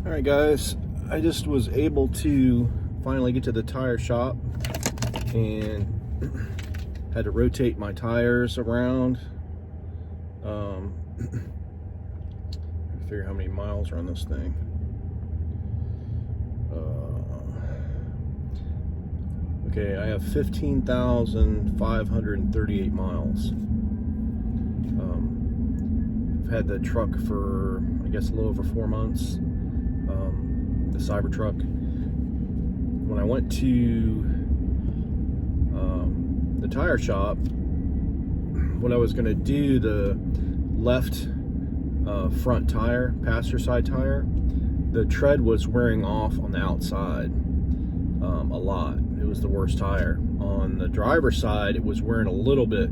Alright guys, I just was able to finally get to the tire shop and had to rotate my tires around. Figure how many miles are on this thing. Okay, I have 15,538 miles. I've had the truck for, I guess, a little over 4 months. The Cybertruck. When I went to the tire shop, what I was going to do, the left front tire, passenger side tire, the tread was wearing off on the outside a lot. It was the worst tire. On the driver's side, it was wearing a little bit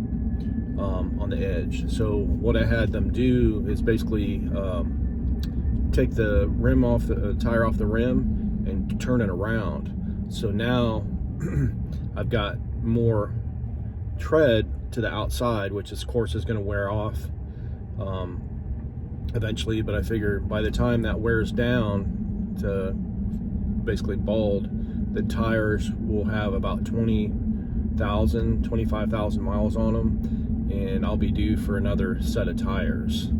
on the edge. So what I had them do is basically take the rim off the tire off the rim and turn it around. So now I've got more tread to the outside, which of course is going to wear off eventually, but I figure by the time that wears down to basically bald, the tires will have about 25,000 miles on them, and I'll be due for another set of tires.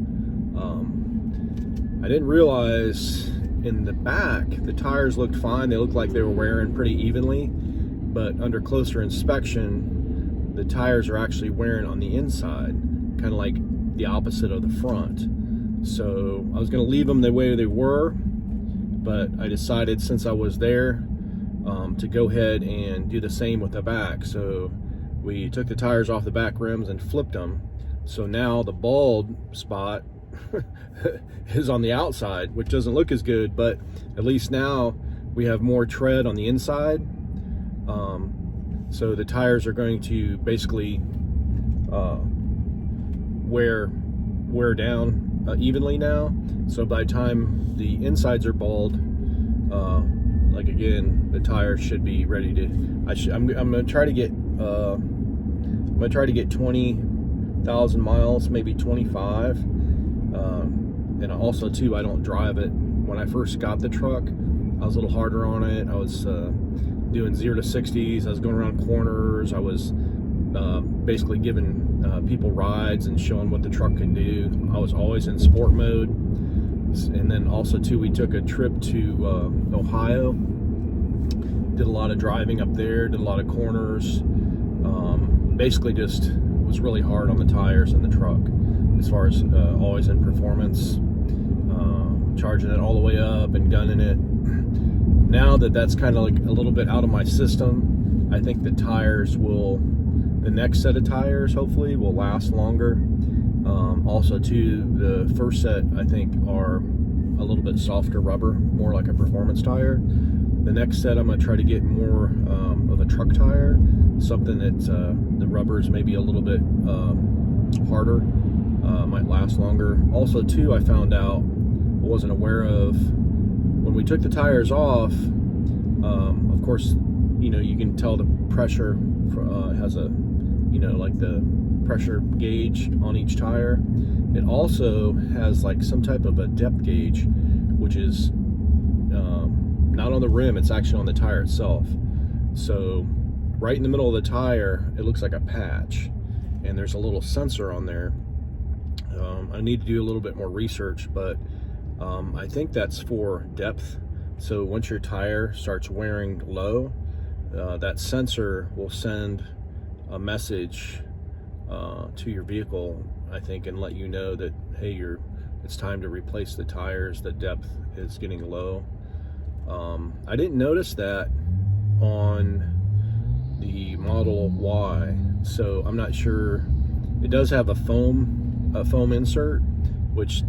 I didn't realize in the back the tires looked fine. They looked like they were wearing pretty evenly, but under closer inspection the tires are actually wearing on the inside, kind of like the opposite of the front. So I was going to leave them the way they were, but I decided since I was there to go ahead and do the same with the back. So we took the tires off the back rims and flipped them. So now the bald spot is on the outside, which doesn't look as good, but at least now we have more tread on the inside. So the tires are going to basically wear down evenly now. So by the time the insides are bald, like again, the tires should be ready to. I'm gonna try to get 20,000 miles, maybe 25. And also too, I don't drive it. When I first got the truck, I was a little harder on it. I was doing 0 to 60s. I was going around corners. I was basically giving people rides and showing what the truck can do. I was always in sport mode. And then also too, we took a trip to Ohio. Did a lot of driving up there. Did a lot of corners. Basically just was really hard on the tires in the truck, as far as always in performance, charging it all the way up and gunning it. Now that that's kind of like a little bit out of my system, I think the next set of tires hopefully will last longer. Also too, the first set I think are a little bit softer rubber, more like a performance tire. The next set I'm going to try to get more of a truck tire, something that the rubber is maybe a little bit harder, might last longer. Also too, I found out, I wasn't aware of, when we took the tires off, of course, you know, you can tell the pressure has a, you know, like the pressure gauge on each tire. It also has like some type of a depth gauge, which is not on the rim, it's actually on the tire itself. So right in the middle of the tire, it looks like a patch, and there's a little sensor on there. I need to do a little bit more research, but I think that's for depth. So once your tire starts wearing low, that sensor will send a message to your vehicle, I think, and let you know that, hey, it's time to replace the tires, the depth is getting low. I didn't notice that on the Model Y, so I'm not sure. It does have a foam insert, which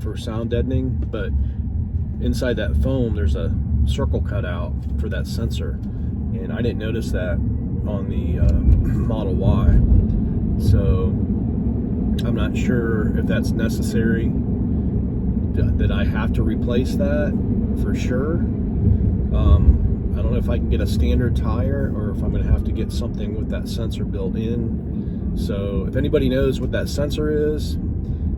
for sound deadening, but inside that foam there's a circle cut out for that sensor, and I didn't notice that on the Model Y. So I'm not sure if that's necessary, that I have to replace that for sure. I don't know if I can get a standard tire or if I'm going to have to get something with that sensor built in. So if anybody knows what that sensor is,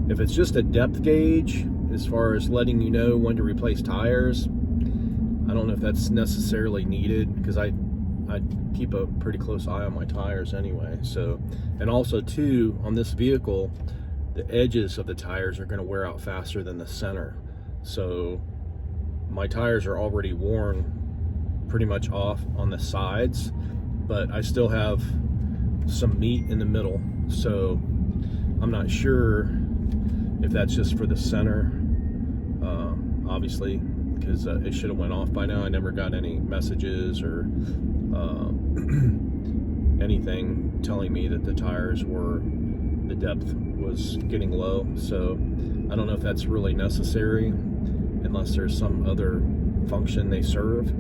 if it's just a depth gauge, as far as letting you know when to replace tires, I don't know if that's necessarily needed, because I keep a pretty close eye on my tires anyway. So, and also too, on this vehicle, the edges of the tires are going to wear out faster than the center. So my tires are already worn pretty much off on the sides, but I still have some meat in the middle. So I'm not sure if that's just for the center, obviously, because it should have went off by now. I never got any messages or anything telling me that the tires were, the depth was getting low. So I don't know if that's really necessary, unless there's some other function they serve.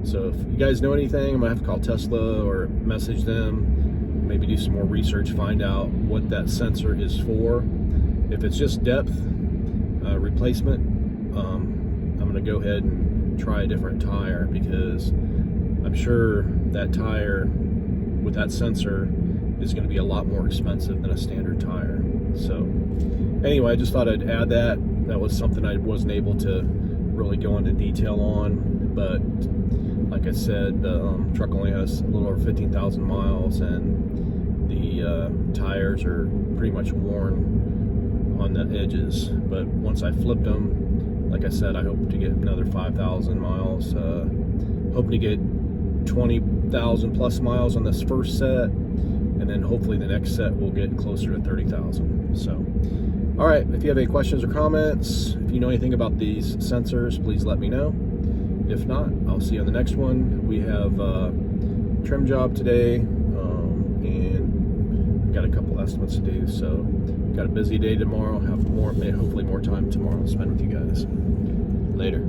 So if you guys know anything, I'm gonna have to call Tesla or message them, maybe do some more research, find out what that sensor is for. If it's just depth replacement, I'm gonna go ahead and try a different tire, because I'm sure that tire with that sensor is going to be a lot more expensive than a standard tire. So anyway, I just thought I'd add that. That was something I wasn't able to really go into detail on, but like I said, the truck only has a little over 15,000 miles, and the tires are pretty much worn on the edges. But once I flipped them, like I said, I hope to get another 5,000 miles. Hoping to get 20,000 plus miles on this first set, and then hopefully the next set will get closer to 30,000. So, all right, if you have any questions or comments, if you know anything about these sensors, please let me know. If not, I'll see you on the next one. We have a trim job today, and I've got a couple estimates to do. So, got a busy day tomorrow. Have more, hopefully more time tomorrow to spend with you guys. Later.